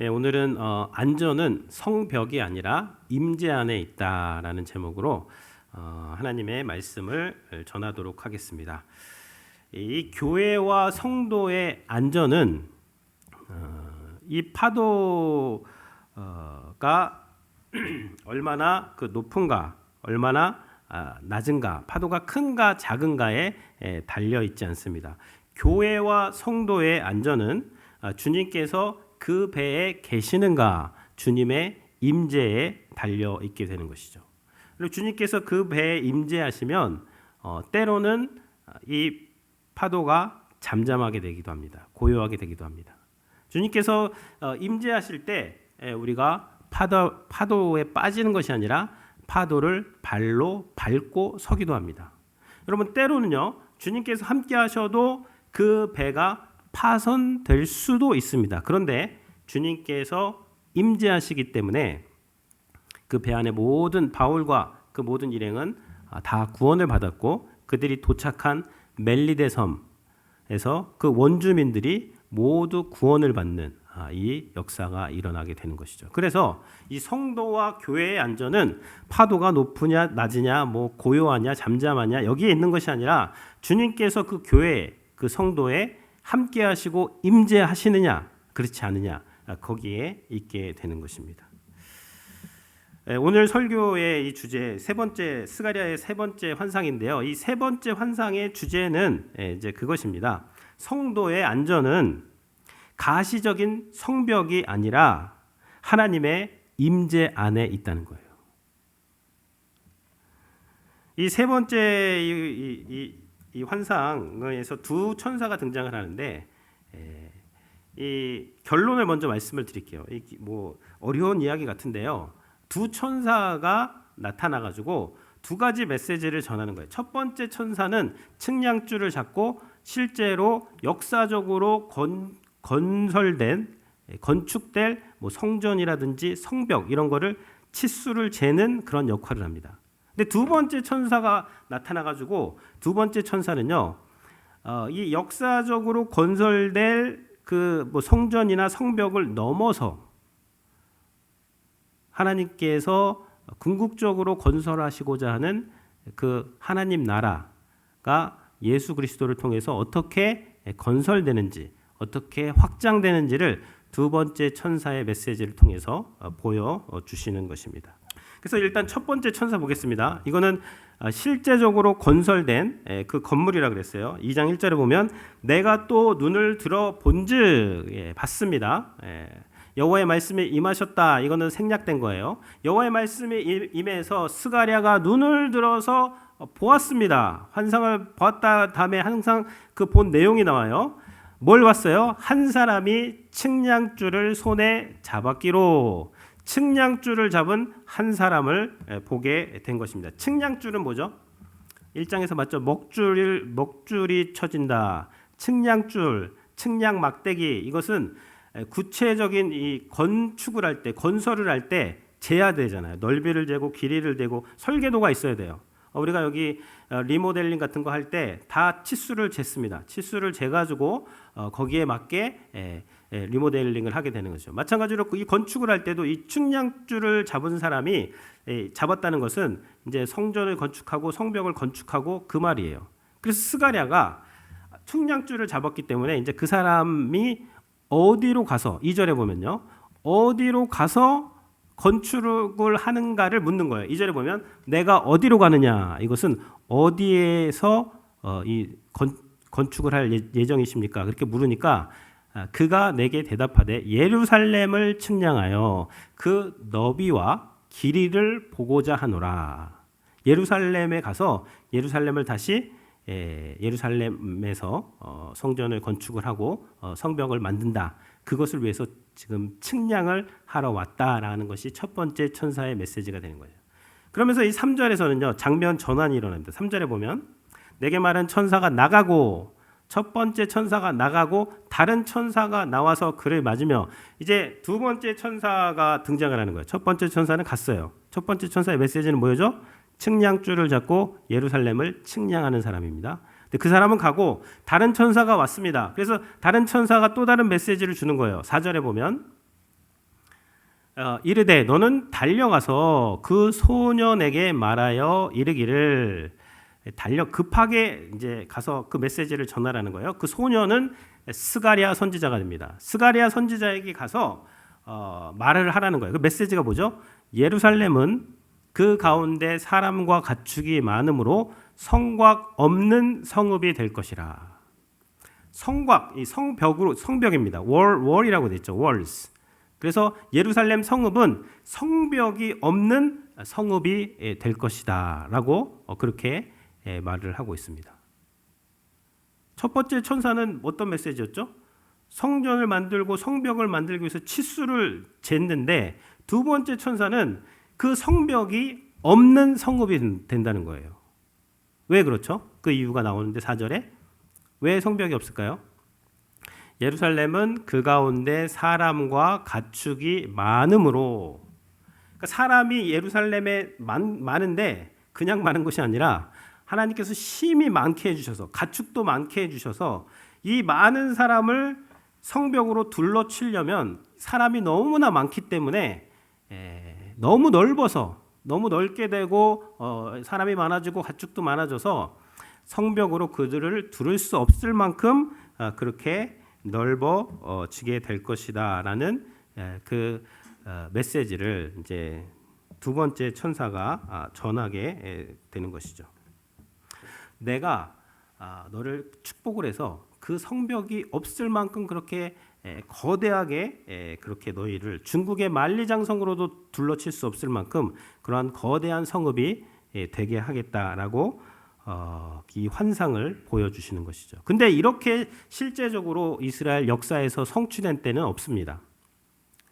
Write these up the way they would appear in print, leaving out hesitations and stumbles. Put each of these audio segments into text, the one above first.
오늘은 안전은 성벽이 아니라 임재 안에 있다라는 제목으로 하나님의 말씀을 전하도록 하겠습니다. 이 교회와 성도의 안전은 이 파도가 얼마나 높은가, 얼마나 낮은가, 파도가 큰가 작은가에 달려 있지 않습니다. 교회와 성도의 안전은 주님께서 그 배에 계시는가, 주님의 임재에 달려 있게 되는 것이죠. 그리고 주님께서 그 배에 임재하시면 때로는 이 파도가 잠잠하게 되기도 합니다. 고요하게 되기도 합니다. 주님께서 임재하실 때 우리가 파도에 빠지는 것이 아니라 파도를 발로 밟고 서기도 합니다. 여러분, 때로는요, 주님께서 함께 하셔도 그 배가 파손될 수도 있습니다. 그런데 주님께서 임재하시기 때문에 그 배 안에 모든 바울과 그 모든 일행은 다 구원을 받았고, 그들이 도착한 멜리데 섬에서 그 원주민들이 모두 구원을 받는 이 역사가 일어나게 되는 것이죠. 그래서 이 성도와 교회의 안전은 파도가 높으냐 낮으냐, 고요하냐 잠잠하냐 여기에 있는 것이 아니라 주님께서 그 교회, 그 성도에 함께 하시고 임재하시느냐 그렇지 않느냐 거기에 있게 되는 것입니다. 오늘 설교의 이 주제 스가랴의 세 번째 환상인데요. 이 세 번째 환상의 주제는 이제 그것입니다. 성도의 안전은 가시적인 성벽이 아니라 하나님의 임재 안에 있다는 거예요. 이 세 번째 이 환상에서 두 천사가 등장을 하는데, 이 결론을 먼저 말씀을 드릴게요. 어려운 이야기 같은데요. 두 천사가 나타나가지고 두 가지 메시지를 전하는 거예요. 첫 번째 천사는 측량줄을 잡고 실제로 역사적으로 건축될 성전이라든지 성벽 이런 거를 치수를 재는 그런 역할을 합니다. 근데 두 번째 천사가 나타나가지고 두 번째 천사는요, 이 역사적으로 건설될 그 성전이나 성벽을 넘어서 하나님께서 궁극적으로 건설하시고자 하는 그 하나님 나라가 예수 그리스도를 통해서 어떻게 건설되는지, 어떻게 확장되는지를 두 번째 천사의 메시지를 통해서 보여주시는 것입니다. 그래서 일단 첫 번째 천사 보겠습니다. 이거는 실제적으로 건설된 그 건물이라고 그랬어요. 2장 1절에 보면 내가 또 눈을 들어 본즉 봤습니다. 여호와의 말씀이 임하셨다. 이거는 생략된 거예요. 여호와의 말씀이 임해서 스가랴가 눈을 들어서 보았습니다. 환상을 보았다 다음에 항상 그 본 내용이 나와요. 뭘 봤어요? 한 사람이 측량줄을 손에 잡았기로. 측량줄을 잡은 한 사람을 보게 된 것입니다. 측량줄은 뭐죠? 1장에서 맞죠? 먹줄이 쳐진다. 측량줄, 측량 막대기, 이것은 구체적인 이 건축을 할 때, 건설을 할 때 재야 되잖아요. 넓이를 재고 길이를 재고 설계도가 있어야 돼요. 우리가 여기 리모델링 같은 거 할 때 다 치수를 쟀습니다. 치수를 재가지고 거기에 맞게 리모델링을 하게 되는 거죠. 마찬가지로 이 건축을 할 때도 이 측량줄을 잡은 사람이 잡았다는 것은 이제 성전을 건축하고 성벽을 건축하고 그 말이에요. 그래서 스가랴가 측량줄을 잡았기 때문에 이제 그 사람이 어디로 가서, 2절에 보면요, 어디로 가서 건축을 하는가를 묻는 거예요. 2절에 보면 내가 어디로 가느냐, 이것은 어디에서 이 건축을 할 예정이십니까? 그렇게 물으니까 그가 내게 대답하되 예루살렘을 측량하여 그 너비와 길이를 보고자 하노라. 예루살렘에 가서 예루살렘을 다시 예루살렘에서 성전을 건축을 하고 성벽을 만든다. 그것을 위해서 지금 측량을 하러 왔다라는 것이 첫 번째 천사의 메시지가 되는 거예요. 그러면서 이 3절에서는요, 장면 전환이 일어납니다. 3절에 보면 내게 말한 천사가 나가고, 첫 번째 천사가 나가고 다른 천사가 나와서 그를 맞으며, 이제 두 번째 천사가 등장을 하는 거예요. 첫 번째 천사는 갔어요. 첫 번째 천사의 메시지는 뭐죠? 측량줄을 잡고 예루살렘을 측량하는 사람입니다. 근데 그 사람은 가고 다른 천사가 왔습니다. 그래서 다른 천사가 또 다른 메시지를 주는 거예요. 4절에 보면 이르되 너는 달려가서 그 소년에게 말하여 이르기를 급하게 이제 가서 그 메시지를 전하라는 거예요. 그 소년은 스가랴 선지자가 됩니다. 스가랴 선지자에게 가서 말을 하라는 거예요. 그 메시지가 뭐죠? 예루살렘은 그 가운데 사람과 가축이 많으므로 성곽 없는 성읍이 될 것이라. 성곽, 이 성벽입니다. 월이라고 돼 있죠. walls. 그래서 예루살렘 성읍은 성벽이 없는 성읍이 될 것이다라고 그렇게 말을 하고 있습니다. 첫 번째 천사는 어떤 메시지였죠? 성전을 만들고 성벽을 만들기 위해서 치수를 쟀는데, 두 번째 천사는 그 성벽이 없는 성읍이 된다는 거예요. 왜 그렇죠? 그 이유가 나오는데 4절에 왜 성벽이 없을까요? 예루살렘은 그 가운데 사람과 가축이 많으므로, 그러니까 사람이 예루살렘에 많은데 그냥 많은 것이 아니라 하나님께서 심히 많게 해주셔서, 가축도 많게 해주셔서 이 많은 사람을 성벽으로 둘러치려면 사람이 너무나 많기 때문에 너무 넓어서, 너무 넓게 되고 사람이 많아지고 가축도 많아져서 성벽으로 그들을 두를 수 없을 만큼 그렇게 넓어지게 될 것이다라는 그 메시지를 이제 두 번째 천사가 전하게 되는 것이죠. 내가 너를 축복을 해서 그 성벽이 없을 만큼 그렇게 거대하게 그렇게 너희를 중국의 만리장성으로도 둘러칠 수 없을 만큼 그러한 거대한 성읍이 되게 하겠다라고 이 환상을 보여주시는 것이죠. 근데 이렇게 실제적으로 이스라엘 역사에서 성취된 때는 없습니다.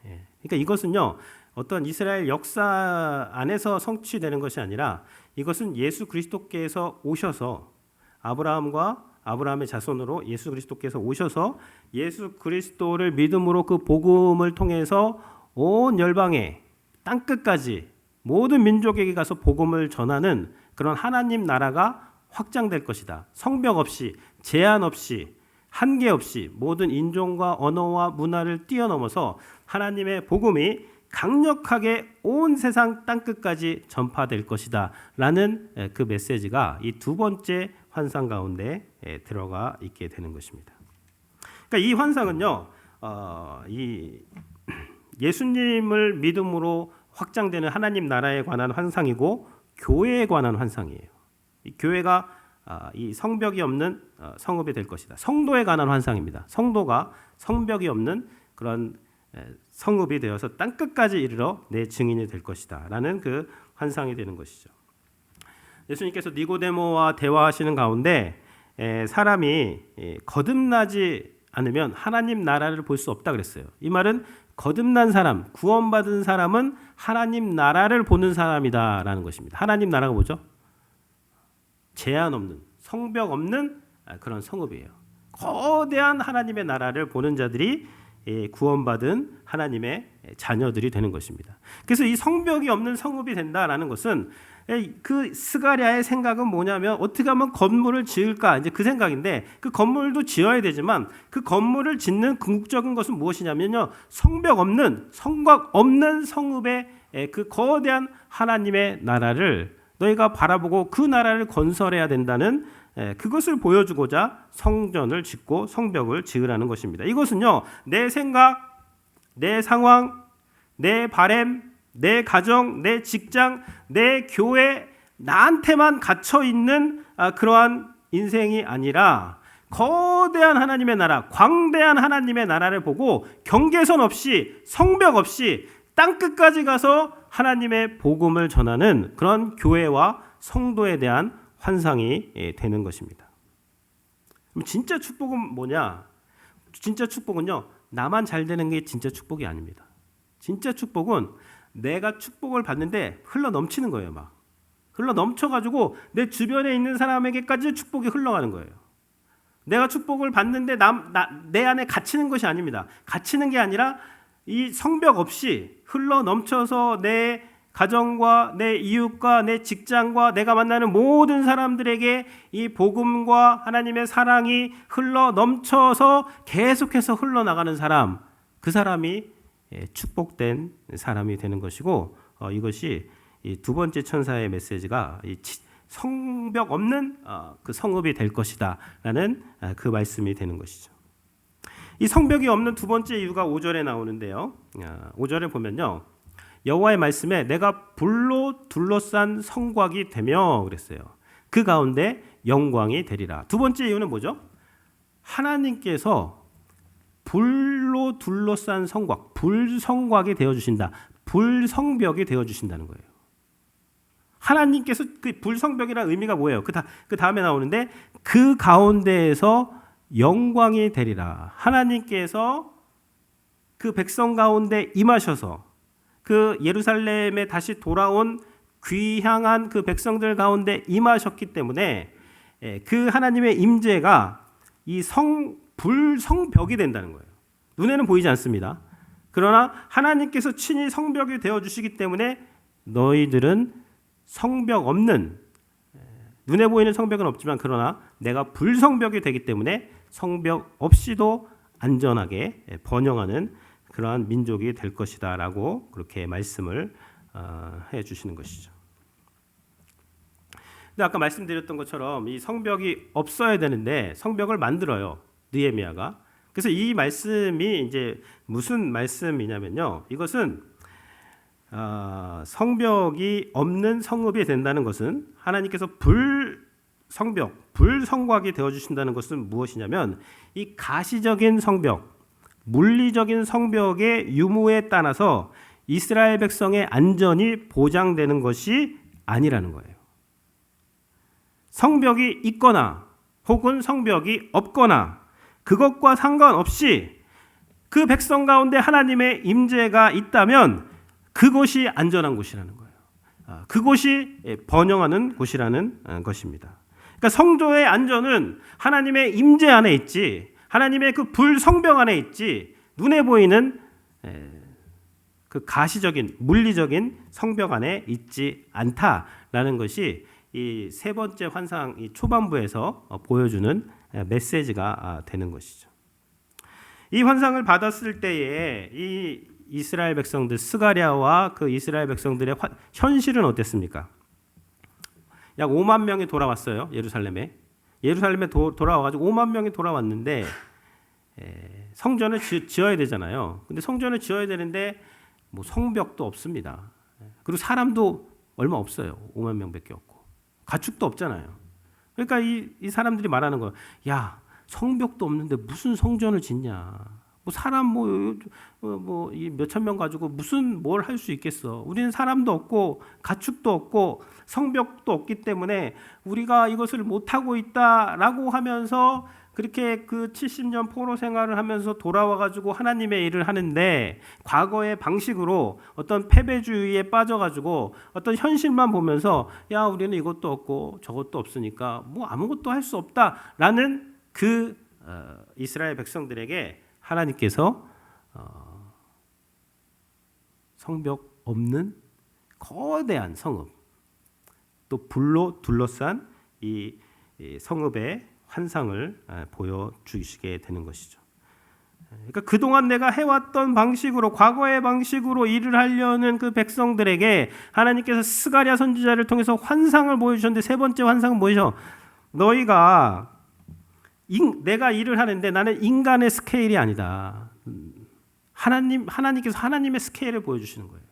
그러니까 이것은요, 어떤 이스라엘 역사 안에서 성취되는 것이 아니라 이것은 예수 그리스도께서 오셔서 아브라함의 자손으로 예수 그리스도께서 오셔서 예수 그리스도를 믿음으로 그 복음을 통해서 온 열방에 땅끝까지 모든 민족에게 가서 복음을 전하는 그런 하나님 나라가 확장될 것이다. 성벽 없이, 제한 없이, 한계 없이 모든 인종과 언어와 문화를 뛰어넘어서 하나님의 복음이 강력하게 온 세상 땅끝까지 전파될 것이다 라는 그 메시지가 이 두 번째 환상 가운데 들어가 있게 되는 것입니다. 그러니까 이 환상은요, 이 예수님을 믿음으로 확장되는 하나님 나라에 관한 환상이고 교회에 관한 환상이에요. 이 교회가 이 성벽이 없는 성읍이 될 것이다. 성도에 관한 환상입니다. 성도가 성벽이 없는 그런 성읍이 되어서 땅끝까지 이르러 내 증인이 될 것이다 라는 그 환상이 되는 것이죠. 예수님께서 니고데모와 대화하시는 가운데 사람이 거듭나지 않으면 하나님 나라를 볼 수 없다 그랬어요. 이 말은 거듭난 사람, 구원받은 사람은 하나님 나라를 보는 사람이다라는 것입니다. 하나님 나라가 뭐죠? 제한 없는, 성벽 없는 그런 성읍이에요. 거대한 하나님의 나라를 보는 자들이 구원받은 하나님의 자녀들이 되는 것입니다. 그래서 이 성벽이 없는 성읍이 된다라는 것은 그 스가랴의 생각은 뭐냐면 어떻게 하면 건물을 지을까, 이제 그 생각인데, 그 건물도 지어야 되지만 그 건물을 짓는 궁극적인 것은 무엇이냐면요, 성벽 없는, 성곽 없는 성읍의 그 거대한 하나님의 나라를 너희가 바라보고 그 나라를 건설해야 된다는 그것을 보여주고자 성전을 짓고 성벽을 지으라는 것입니다. 이것은요, 내 생각, 내 상황, 내 바램, 내 가정, 내 직장, 내 교회, 나한테만 갇혀 있는 그러한 인생이 아니라 거대한 하나님의 나라, 광대한 하나님의 나라를 보고 경계선 없이, 성벽 없이 땅끝까지 가서 하나님의 복음을 전하는 그런 교회와 성도에 대한 환상이 되는 것입니다. 그럼 진짜 축복은 뭐냐? 진짜 축복은요, 나만 잘 되는 게 진짜 축복이 아닙니다. 진짜 축복은 내가 축복을 받는데 흘러 넘치는 거예요. 막 흘러 넘쳐가지고 내 주변에 있는 사람에게까지 축복이 흘러가는 거예요. 내가 축복을 받는데 내 안에 갇히는 것이 아닙니다. 갇히는 게 아니라 이 성벽 없이 흘러 넘쳐서 내 가정과 내 이웃과 내 직장과 내가 만나는 모든 사람들에게 이 복음과 하나님의 사랑이 흘러 넘쳐서 계속해서 흘러나가는 사람, 그 사람이 축복된 사람이 되는 것이고, 이것이 이 두 번째 천사의 메시지가 이 성벽 없는 그 성읍이 될 것이다라는 그 말씀이 되는 것이죠. 이 성벽이 없는 두 번째 이유가 5절에 나오는데요. 5절에 보면요, 여호와의 말씀에 내가 불로 둘러싼 성곽이 되며 그랬어요. 그 가운데 영광이 되리라. 두 번째 이유는 뭐죠? 하나님께서 불로 둘러싼 성곽, 불성곽이 되어주신다. 불성벽이 되어주신다는 거예요. 하나님께서 그 불성벽이라는 의미가 뭐예요? 그 다음에 나오는데 그 가운데에서 영광이 되리라. 하나님께서 그 백성 가운데 임하셔서 그 예루살렘에 다시 돌아온 귀향한 그 백성들 가운데 임하셨기 때문에 그 하나님의 임재가 이 불성벽이 된다는 거예요. 눈에는 보이지 않습니다. 그러나 하나님께서 친히 성벽이 되어주시기 때문에 너희들은 성벽 없는, 눈에 보이는 성벽은 없지만 그러나 내가 불성벽이 되기 때문에 성벽 없이도 안전하게 번영하는 그러한 민족이 될 것이다 라고 그렇게 말씀을 해주시는 것이죠. 근데 아까 말씀드렸던 것처럼 이 성벽이 없어야 되는데 성벽을 만들어요, 느헤미야가. 그래서 이 말씀이 이제 무슨 말씀이냐면요, 이것은 성벽이 없는 성읍이 된다는 것은 하나님께서 불성벽, 불성곽이 되어주신다는 것은 무엇이냐면 이 가시적인 성벽, 물리적인 성벽의 유무에 따라서 이스라엘 백성의 안전이 보장되는 것이 아니라는 거예요. 성벽이 있거나 혹은 성벽이 없거나 그것과 상관없이 그 백성 가운데 하나님의 임재가 있다면 그곳이 안전한 곳이라는 거예요. 그곳이 번영하는 곳이라는 것입니다. 그러니까 성도의 안전은 하나님의 임재 안에 있지, 하나님의 그 불성벽 안에 있지, 눈에 보이는 그 가시적인 물리적인 성벽 안에 있지 않다라는 것이 이 세 번째 환상 이 초반부에서 보여주는 메시지가 되는 것이죠. 이 환상을 받았을 때에 이 이스라엘 백성들, 스가랴와 그 이스라엘 백성들의 현실은 어땠습니까? 약 5만 명이 돌아왔어요. 예루살렘에 돌아와가지고 5만 명이 돌아왔는데 성전을 지어야 되잖아요. 근데 성전을 지어야 되는데 뭐 성벽도 없습니다. 그리고 사람도 얼마 없어요. 5만 명밖에 없고 가축도 없잖아요. 그러니까 이 사람들이 말하는 거예요. 야, 성벽도 없는데 무슨 성전을 짓냐? 뭐 사람 이 몇천 명 가지고 무슨 뭘 할 수 있겠어? 우리는 사람도 없고 가축도 없고 성벽도 없기 때문에 우리가 이것을 못 하고 있다라고 하면서 그렇게 그 70년 포로 생활을 하면서 돌아와 가지고 하나님의 일을 하는데 과거의 방식으로 어떤 패배주의에 빠져 가지고 어떤 현실만 보면서 야, 우리는 이것도 없고 저것도 없으니까 뭐 아무것도 할 수 없다라는 그 이스라엘 백성들에게 하나님께서 성벽 없는 거대한 성읍, 또 불로 둘러싼 이 성읍의 환상을 보여주시게 되는 것이죠. 그러니까 그동안 내가 해왔던 방식으로, 과거의 방식으로 일을 하려는 그 백성들에게 하나님께서 스가랴 선지자를 통해서 환상을 보여주셨는데, 세 번째 환상은 뭐죠? 너희가 내가 일을 하는데 나는 인간의 스케일이 아니다. 하나님께서 하나님의 스케일을 보여주시는 거예요.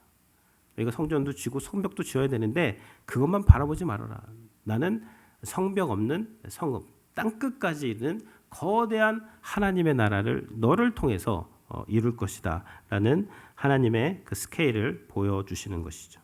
너희가 성전도 지고 성벽도 지어야 되는데 그것만 바라보지 말아라. 나는 성벽 없는 성읍, 땅끝까지 이르는 거대한 하나님의 나라를 너를 통해서 이룰 것이다 라는 하나님의 그 스케일을 보여주시는 것이죠.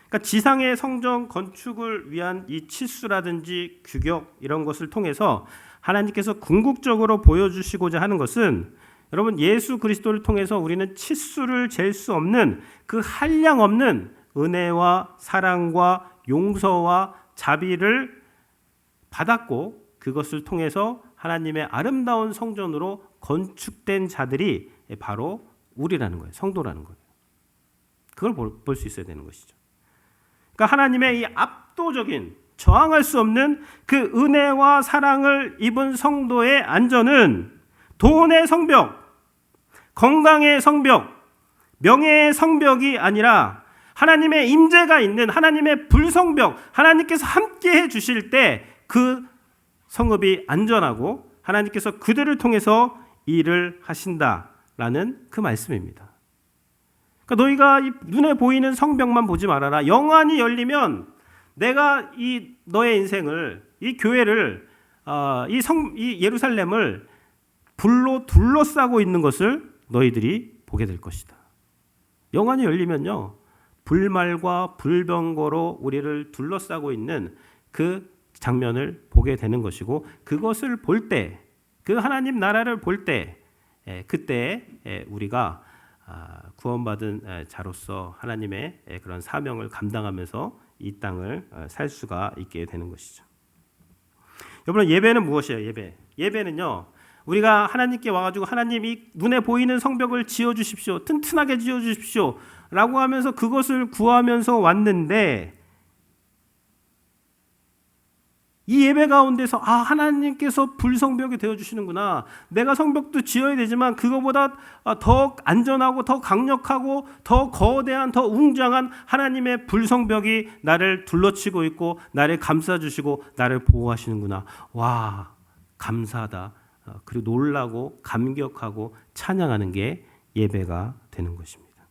그러니까 지상의 성전 건축을 위한 이 치수라든지 규격 이런 것을 통해서 하나님께서 궁극적으로 보여주시고자 하는 것은, 여러분, 예수 그리스도를 통해서 우리는 치수를 잴 수 없는 그 한량 없는 은혜와 사랑과 용서와 자비를 받았고, 그것을 통해서 하나님의 아름다운 성전으로 건축된 자들이 바로 우리라는 거예요. 성도라는 거예요. 그걸 볼 수 있어야 되는 것이죠. 그러니까 하나님의 이 압도적인, 저항할 수 없는 그 은혜와 사랑을 입은 성도의 안전은 돈의 성벽, 건강의 성벽, 명예의 성벽이 아니라 하나님의 임재가 있는 하나님의 불성벽, 하나님께서 함께 해 주실 때 그 성읍이 안전하고 하나님께서 그들을 통해서 일을 하신다라는 그 말씀입니다. 그러니까 너희가 이 눈에 보이는 성벽만 보지 말아라. 영안이 열리면 내가 이 너의 인생을, 이 교회를, 이 예루살렘을 불로 둘러싸고 있는 것을 너희들이 보게 될 것이다. 영안이 열리면요, 불말과 불병거로 우리를 둘러싸고 있는 그 장면을 보게 되는 것이고, 그것을 볼 때, 그 하나님 나라를 볼 때, 그때 우리가 구원받은 자로서 하나님의 그런 사명을 감당하면서 이 땅을 살 수가 있게 되는 것이죠. 여러분, 예배는 무엇이에요? 예배는요, 우리가 하나님께 와가지고 하나님 이 눈에 보이는 성벽을 지어주십시오, 튼튼하게 지어주십시오 라고 하면서 그것을 구하면서 왔는데, 이 예배 가운데서 하나님께서 불성벽이 되어주시는구나, 내가 성벽도 지어야 되지만 그거보다 더 안전하고 더 강력하고 더 거대한, 더 웅장한 하나님의 불성벽이 나를 둘러치고 있고 나를 감싸주시고 나를 보호하시는구나, 와, 감사하다, 그리고 놀라고 감격하고 찬양하는 게 예배가 되는 것입니다.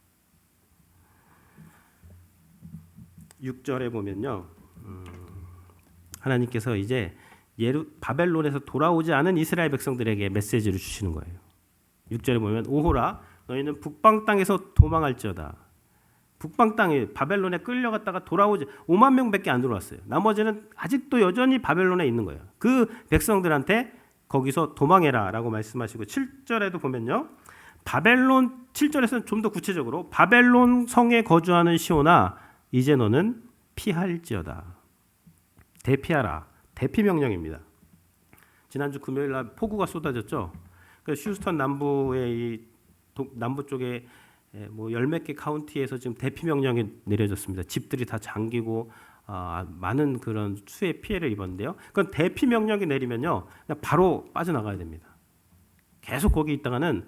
6절에 보면요, 하나님께서 이제 바벨론에서 돌아오지 않은 이스라엘 백성들에게 메시지를 주시는 거예요. 6절에 보면 오호라 너희는 북방 땅에서 도망할지어다. 북방 땅에 바벨론에 끌려갔다가 돌아오지 5만 명밖에 안 들어왔어요. 나머지는 아직도 여전히 바벨론에 있는 거예요. 그 백성들한테 거기서 도망해라 라고 말씀하시고, 7절에도 보면요, 바벨론, 7절에서는 좀 더 구체적으로 바벨론 성에 거주하는 시온아 이제 너는 피할지어다. 대피하라. 대피 명령입니다. 지난주 금요일 날 폭우가 쏟아졌죠. 그 휴스턴 남부의 남부 쪽에 뭐 열 몇 개 카운티에서 지금 대피 명령이 내려졌습니다. 집들이 다 잠기고 많은 그런 수해 피해를 입었는데요. 그건 대피 명령이 내리면요, 그냥 바로 빠져나가야 됩니다. 계속 거기 있다가는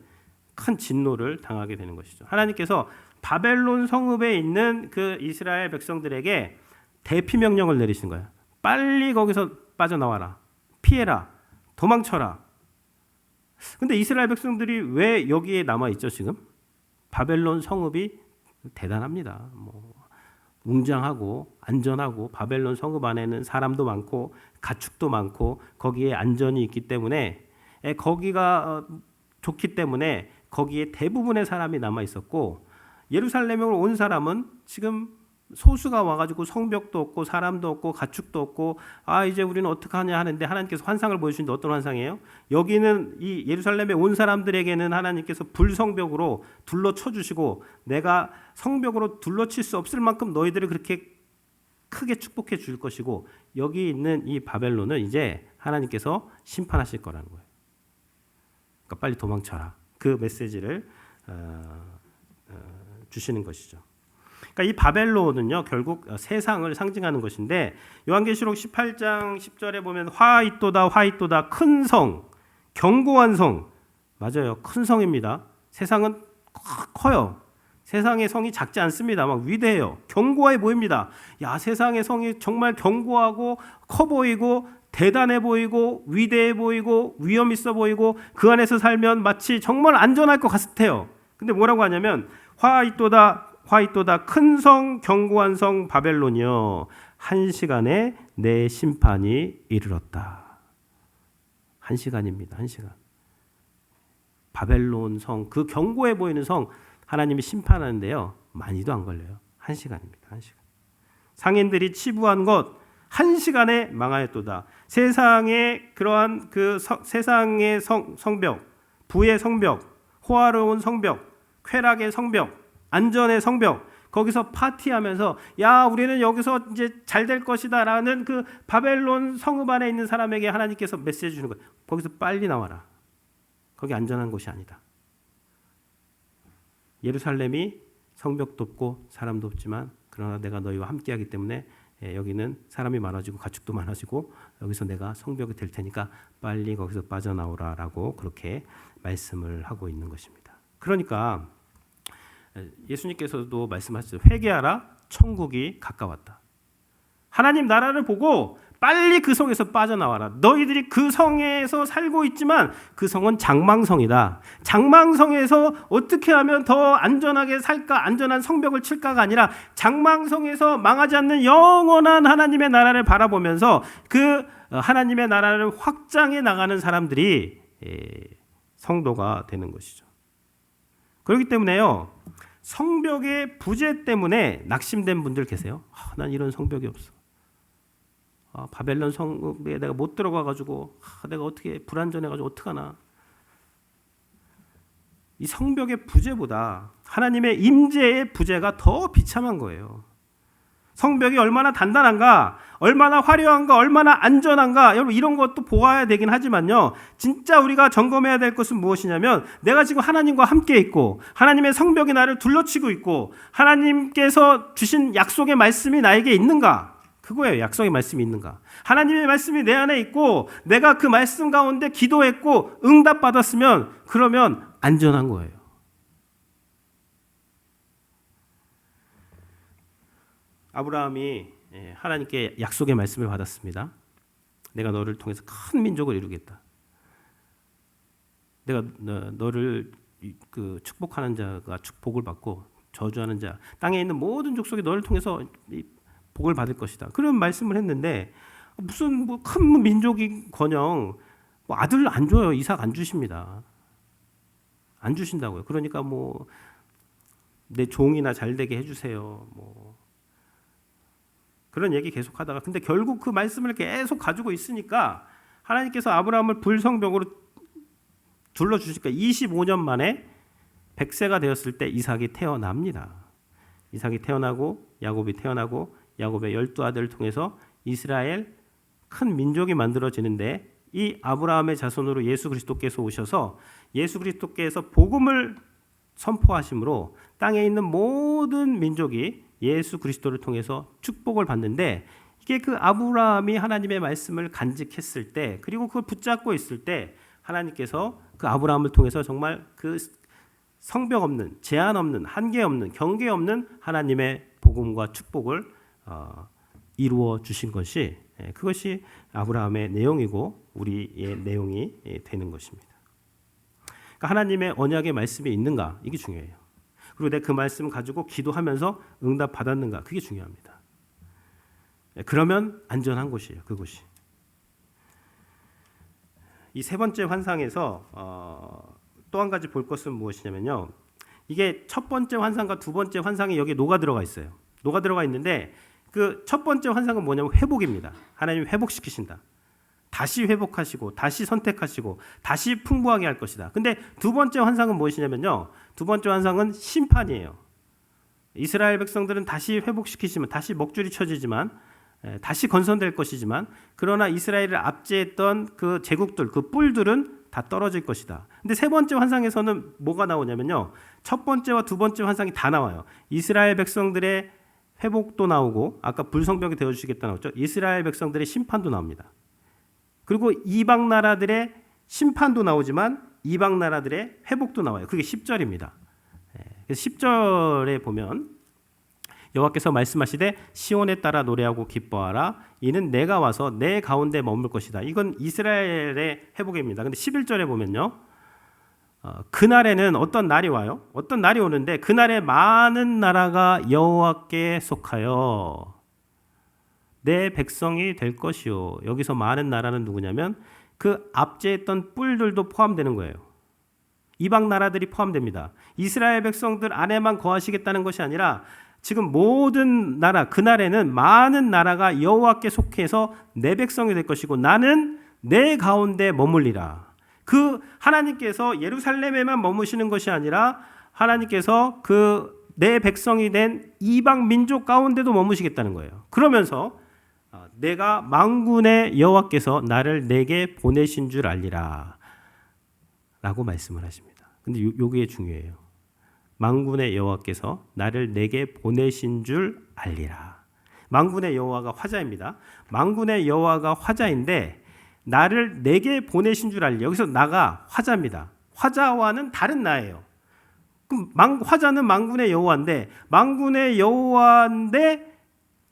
큰 진노를 당하게 되는 것이죠. 하나님께서 바벨론 성읍에 있는 그 이스라엘 백성들에게 대피 명령을 내리신 거예요. 빨리 거기서 빠져나와라, 피해라, 도망쳐라. 근데 이스라엘 백성들이 왜 여기에 남아 있죠? 지금 바벨론 성읍이 대단합니다. 뭐 웅장하고 안전하고, 바벨론 성읍 안에는 사람도 많고 가축도 많고 거기에 안전이 있기 때문에, 거기가 좋기 때문에 거기에 대부분의 사람이 남아 있었고, 예루살렘으로 온 사람은 지금 소수가 와가지고 성벽도 없고 사람도 없고 가축도 없고, 이제 우리는 어떡하냐 하는데 하나님께서 환상을 보여주시는데 어떤 환상이에요? 여기는 이 예루살렘에 온 사람들에게는 하나님께서 불성벽으로 둘러쳐 주시고, 내가 성벽으로 둘러칠 수 없을 만큼 너희들을 그렇게 크게 축복해 줄 것이고, 여기 있는 이 바벨론은 이제 하나님께서 심판하실 거라는 거예요. 그러니까 빨리 도망쳐라. 그 메시지를 주시는 것이죠. 그러니까 이 바벨론은요, 결국 세상을 상징하는 것인데, 요한계시록 18장 10절에 보면 화 있도다 큰 성, 견고한 성. 맞아요, 큰 성입니다. 세상은 커요. 세상의 성이 작지 않습니다. 막 위대해요. 견고해 보입니다. 야, 세상의 성이 정말 견고하고 커 보이고 대단해 보이고 위대해 보이고 위험 있어 보이고 그 안에서 살면 마치 정말 안전할 것 같아요. 근데 뭐라고 하냐면 화 있도다 큰 성 견고한 성 바벨론이여, 한 시간에 내 심판이 이르렀다. 한 시간입니다. 한 시간. 바벨론 성, 그 견고해 보이는 성 하나님이 심판하는데요, 많이도 안 걸려요. 한 시간입니다. 한 시간. 상인들이 치부한 것 한 시간에 망하였도다. 세상의 그러한 그 세상의 성벽, 부의 성벽, 호화로운 성벽, 쾌락의 성벽, 안전의 성벽, 거기서 파티하면서 야, 우리는 여기서 이제 잘 될 것이다라는 그 바벨론 성읍 안에 있는 사람에게 하나님께서 메시지 주는 거예요. 거기서 빨리 나와라. 거기 안전한 곳이 아니다. 예루살렘이 성벽도 없고 사람도 없지만, 그러나 내가 너희와 함께하기 때문에 여기는 사람이 많아지고 가축도 많아지고 여기서 내가 성벽이 될 테니까 빨리 거기서 빠져나오라라고 그렇게 말씀을 하고 있는 것입니다. 그러니까 예수님께서도 말씀하셨죠. 회개하라, 천국이 가까웠다. 하나님 나라를 보고 빨리 그 성에서 빠져나와라. 너희들이 그 성에서 살고 있지만 그 성은 장망성이다. 장망성에서 어떻게 하면 더 안전하게 살까, 안전한 성벽을 칠까가 아니라 장망성에서 망하지 않는 영원한 하나님의 나라를 바라보면서 그 하나님의 나라를 확장해 나가는 사람들이 성도가 되는 것이죠. 그렇기 때문에요, 성벽의 부재 때문에 낙심된 분들 계세요. 난 이런 성벽이 없어. 바벨론 성에 내가 못 들어가가지고 내가 어떻게 불안전해가지고 어떡하나. 이 성벽의 부재보다 하나님의 임재의 부재가 더 비참한 거예요. 성벽이 얼마나 단단한가, 얼마나 화려한가, 얼마나 안전한가, 여러분 이런 것도 보아야 되긴 하지만요, 진짜 우리가 점검해야 될 것은 무엇이냐면 내가 지금 하나님과 함께 있고 하나님의 성벽이 나를 둘러치고 있고 하나님께서 주신 약속의 말씀이 나에게 있는가, 그거예요. 약속의 말씀이 있는가. 하나님의 말씀이 내 안에 있고 내가 그 말씀 가운데 기도했고 응답받았으면 그러면 안전한 거예요. 아브라함이 하나님께 약속의 말씀을 받았습니다. 내가 너를 통해서 큰 민족을 이루겠다. 내가 너를 축복하는 자가 축복을 받고 저주하는 자, 땅에 있는 모든 족속이 너를 통해서 복을 받을 것이다. 그런 말씀을 했는데 무슨 큰 민족이커녕 아들 안 줘요. 이삭 안 주십니다. 안 주신다고요. 그러니까 내 종이나 잘 되게 해주세요. 그런 얘기 계속하다가 근데 결국 그 말씀을 계속 가지고 있으니까 하나님께서 아브라함을 불성벽으로 둘러주시니까 25년 만에 100세가 되었을 때 이삭이 태어납니다. 이삭이 태어나고 야곱이 태어나고 야곱의 12아들을 통해서 이스라엘 큰 민족이 만들어지는데 이 아브라함의 자손으로 예수 그리스도께서 오셔서 예수 그리스도께서 복음을 선포하심으로 땅에 있는 모든 민족이 예수 그리스도를 통해서 축복을 받는데 이게 그 아브라함이 하나님의 말씀을 간직했을 때 그리고 그걸 붙잡고 있을 때 하나님께서 그 아브라함을 통해서 정말 그 성벽 없는 제한 없는 한계 없는 경계 없는 하나님의 복음과 축복을 이루어 주신 것이 그것이 아브라함의 내용이고 우리의 내용이 되는 것입니다. 그러니까 하나님의 언약의 말씀이 있는가 이게 중요해요. 그리고 내가 그 말씀 가지고 기도하면서 응답 받았는가 그게 중요합니다. 그러면 안전한 곳이에요. 그곳이. 이 세 번째 환상에서 또 한 가지 볼 것은 무엇이냐면요. 이게 첫 번째 환상과 두 번째 환상이 여기에 녹아 들어가 있어요. 녹아 들어가 있는데 그 첫 번째 환상은 뭐냐면 회복입니다. 하나님이 회복시키신다. 다시 회복하시고 다시 선택하시고 다시 풍부하게 할 것이다. 근데 두 번째 환상은 무엇이냐면요. 두 번째 환상은 심판이에요. 이스라엘 백성들은 다시 회복시키시면 다시 먹줄이 쳐지지만 다시 건설될 것이지만 그러나 이스라엘을 압제했던 그 제국들 그 뿔들은 다 떨어질 것이다. 근데 세 번째 환상에서는 뭐가 나오냐면요. 첫 번째와 두 번째 환상이 다 나와요. 이스라엘 백성들의 회복도 나오고 아까 불성벽이 되어주시겠다 나왔죠. 이스라엘 백성들의 심판도 나옵니다. 그리고 이방 나라들의 심판도 나오지만 이방 나라들의 회복도 나와요. 그게 10절입니다. 그래서 10절에 보면 여호와께서 말씀하시되 시온에 따라 노래하고 기뻐하라. 이는 내가 와서 내 가운데 머물 것이다. 이건 이스라엘의 회복입니다. 근데 11절에 보면요. 그날에는 어떤 날이 와요? 어떤 날이 오는데 그날에 많은 나라가 여호와께 속하여 내 백성이 될 것이요. 여기서 많은 나라는 누구냐면 그 압제했던 뿔들도 포함되는 거예요. 이방 나라들이 포함됩니다. 이스라엘 백성들 안에만 거하시겠다는 것이 아니라 지금 모든 나라 그날에는 많은 나라가 여호와께 속해서 내 백성이 될 것이고 나는 내 가운데 머물리라. 그 하나님께서 예루살렘에만 머무시는 것이 아니라 하나님께서 그 내 백성이 된 이방 민족 가운데도 머무시겠다는 거예요. 그러면서 내가 만군의 여호와께서 나를 내게 보내신 줄 알리라 라고 말씀을 하십니다. 근데 요게 중요해요. 만군의 여호와께서 나를 내게 보내신 줄 알리라. 만군의 여호와가 화자입니다. 만군의 여호와가 화자인데 나를 내게 보내신 줄 알리. 여기서 나가 화자입니다. 화자와는 다른 나예요. 그럼 화자는 만군의 여호와인데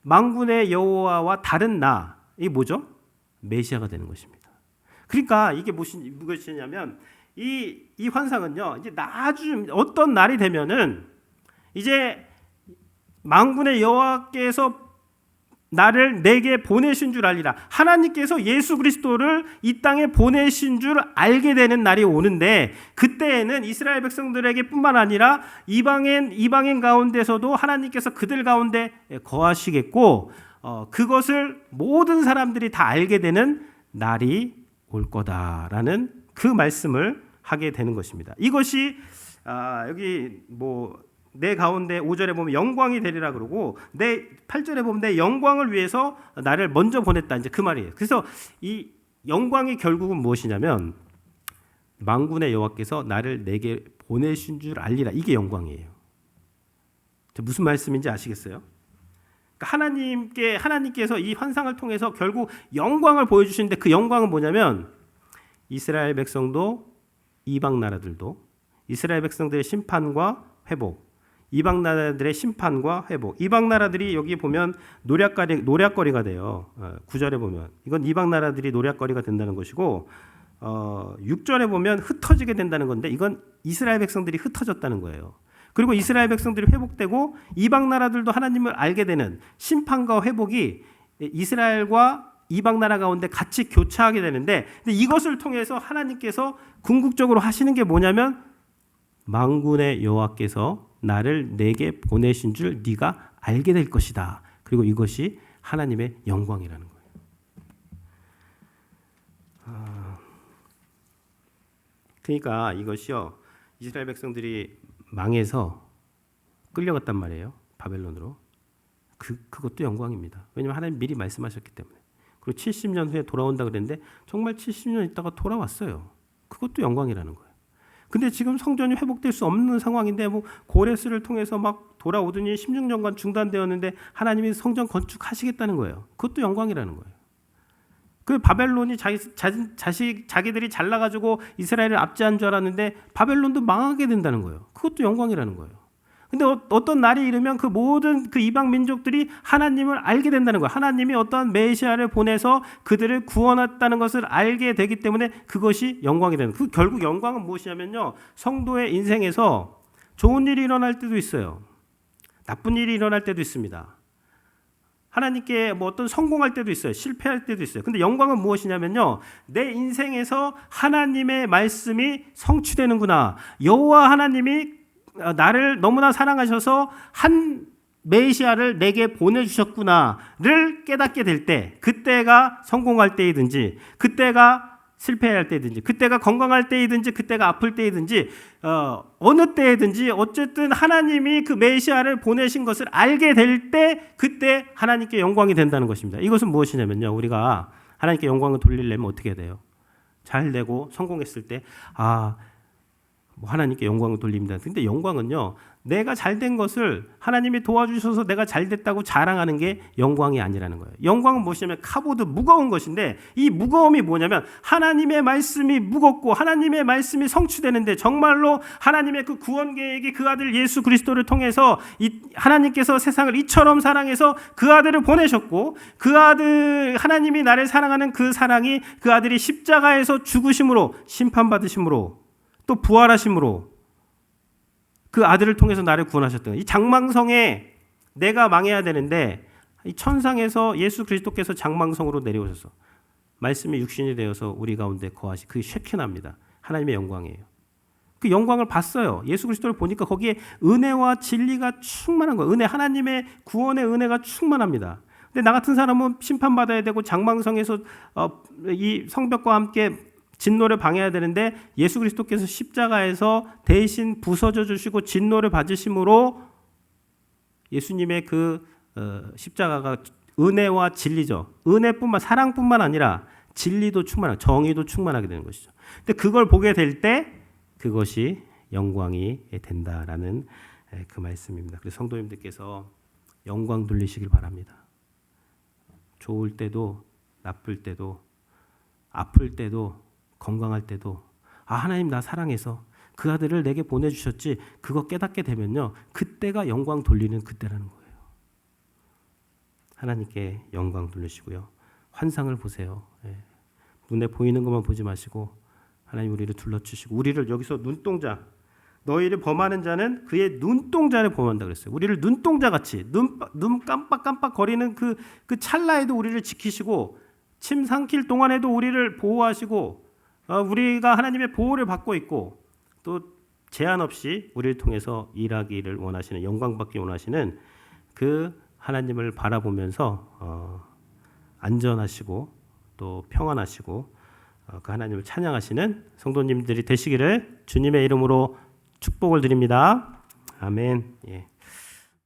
만군의 여호와와 다른 나, 이게 뭐죠? 메시아가 되는 것입니다. 그러니까 이게 무엇이냐면 이 환상은요, 이제 나중 어떤 날이 되면은 이제 만군의 여호와께서 나를 내게 보내신 줄 알리라. 하나님께서 예수 그리스도를 이 땅에 보내신 줄 알게 되는 날이 오는데, 그때에는 이스라엘 백성들에게 뿐만 아니라 이방인 가운데서도 하나님께서 그들 가운데 거하시겠고, 그것을 모든 사람들이 다 알게 되는 날이 올 거다라는 그 말씀을 하게 되는 것입니다. 이것이 여기 내 가운데 5절에 보면 영광이 되리라 그러고, 내 8절에 보면 내 영광을 위해서 나를 먼저 보냈다, 이제 그 말이에요. 그래서 이 영광이 결국은 무엇이냐면 만군의 여호와께서 나를 내게 보내신 줄 알리라, 이게 영광이에요. 무슨 말씀인지 아시겠어요? 그러니까 하나님께서 이 환상을 통해서 결국 영광을 보여주시는데, 그 영광은 뭐냐면 이스라엘 백성도 이방 나라들도 이스라엘 백성들의 심판과 회복, 이방 나라들의 심판과 회복. 이방 나라들이 여기 보면 노략거리가 돼요. 9절에 보면 이건 이방 나라들이 노략거리가 된다는 것이고, 6절에 보면 흩어지게 된다는 건데, 이건 이스라엘 백성들이 흩어졌다는 거예요. 그리고 이스라엘 백성들이 회복되고 이방 나라들도 하나님을 알게 되는 심판과 회복이 이스라엘과 이방 나라 가운데 같이 교차하게 되는데, 근데 이것을 통해서 하나님께서 궁극적으로 하시는 게 뭐냐면 만군의 여호와께서 나를 내게 보내신 줄 네가 알게 될 것이다. 그리고 이것이 하나님의 영광이라는 거예요. 그러니까 이것이요, 이스라엘 백성들이 망해서 끌려갔단 말이에요, 바벨론으로. 그것도 영광입니다. 왜냐하면 하나님 미리 말씀하셨기 때문에. 그리고 70년 후에 돌아온다 그랬는데 정말 70년 있다가 돌아왔어요. 그것도 영광이라는 거예요. 근데 지금 성전이 회복될 수 없는 상황인데 고레스를 통해서 막 돌아오더니 16년간 중단되었는데 하나님이 성전 건축하시겠다는 거예요. 그것도 영광이라는 거예요. 그 바벨론이 자기들이 잘나가지고 이스라엘을 압제한 줄 알았는데 바벨론도 망하게 된다는 거예요. 그것도 영광이라는 거예요. 근데 어떤 날이 이르면 그 모든 그 이방 민족들이 하나님을 알게 된다는 거예요. 하나님이 어떤 메시아를 보내서 그들을 구원했다는 것을 알게 되기 때문에 그것이 영광이 되는 거예요. 결국 영광은 무엇이냐면요, 성도의 인생에서 좋은 일이 일어날 때도 있어요. 나쁜 일이 일어날 때도 있습니다. 하나님께 어떤 성공할 때도 있어요. 실패할 때도 있어요. 근데 영광은 무엇이냐면요, 내 인생에서 하나님의 말씀이 성취되는구나. 여호와 하나님이 나를 너무나 사랑하셔서 한 메시아를 내게 보내주셨구나를 깨닫게 될 때, 그때가 성공할 때이든지 그때가 실패할 때이든지 그때가 건강할 때이든지 그때가 아플 때이든지 어느 때이든지 어쨌든 하나님이 그 메시아를 보내신 것을 알게 될 때, 그때 하나님께 영광이 된다는 것입니다. 이것은 무엇이냐면요, 우리가 하나님께 영광을 돌리려면 어떻게 돼요? 잘 되고 성공했을 때 하나님께 영광을 돌립니다. 근데 영광은요, 내가 잘된 것을 하나님이 도와주셔서 내가 잘됐다고 자랑하는 게 영광이 아니라는 거예요. 영광은 무엇이냐면 카보드, 무거운 것인데, 이 무거움이 뭐냐면 하나님의 말씀이 무겁고 하나님의 말씀이 성취되는데, 정말로 하나님의 그 구원 계획이 그 아들 예수 그리스도를 통해서 하나님께서 세상을 이처럼 사랑해서 그 아들을 보내셨고, 그 아들, 하나님이 나를 사랑하는 그 사랑이 그 아들이 십자가에서 죽으심으로, 심판받으심으로, 또 부활하심으로 그 아들을 통해서 나를 구원하셨던, 이 장망성에 내가 망해야 되는데 이 천상에서 예수 그리스도께서 장망성으로 내려오셔서 말씀이 육신이 되어서 우리 가운데 거하시, 그게 쉐kin합니다. 하나님의 영광이에요. 그 영광을 봤어요. 예수 그리스도를 보니까 거기에 은혜와 진리가 충만한 거예요. 하나님의 구원의 은혜가 충만합니다. 근데 나 같은 사람은 심판받아야 되고 장망성에서 이 성벽과 함께 진노를 방해해야 되는데, 예수 그리스도께서 십자가에서 대신 부서져 주시고 진노를 받으심으로 예수님의 그 십자가가 은혜와 진리죠. 사랑뿐만 아니라 진리도 충만하고 정의도 충만하게 되는 것이죠. 근데 그걸 보게 될 때 그것이 영광이 된다라는 그 말씀입니다. 그래서 성도님들께서 영광 돌리시길 바랍니다. 좋을 때도 나쁠 때도 아플 때도 건강할 때도 하나님 나 사랑해서 그 아들을 내게 보내주셨지. 그거 깨닫게 되면요, 그때가 영광 돌리는 그때라는 거예요. 하나님께 영광 돌리시고요. 환상을 보세요. 눈에 보이는 것만 보지 마시고 하나님 우리를 둘러주시고, 우리를 여기서 눈동자, 너희를 범하는 자는 그의 눈동자를 범한다 그랬어요. 우리를 눈동자같이 눈 깜빡깜빡 거리는 그 찰나에도 우리를 지키시고, 침 삼킬 동안에도 우리를 보호하시고, 우리가 하나님의 보호를 받고 있고, 또 제한 없이 우리를 통해서 일하기를 원하시는, 영광받기 원하시는 그 하나님을 바라보면서 안전하시고 또 평안하시고 그 하나님을 찬양하시는 성도님들이 되시기를 주님의 이름으로 축복을 드립니다. 아멘. 예.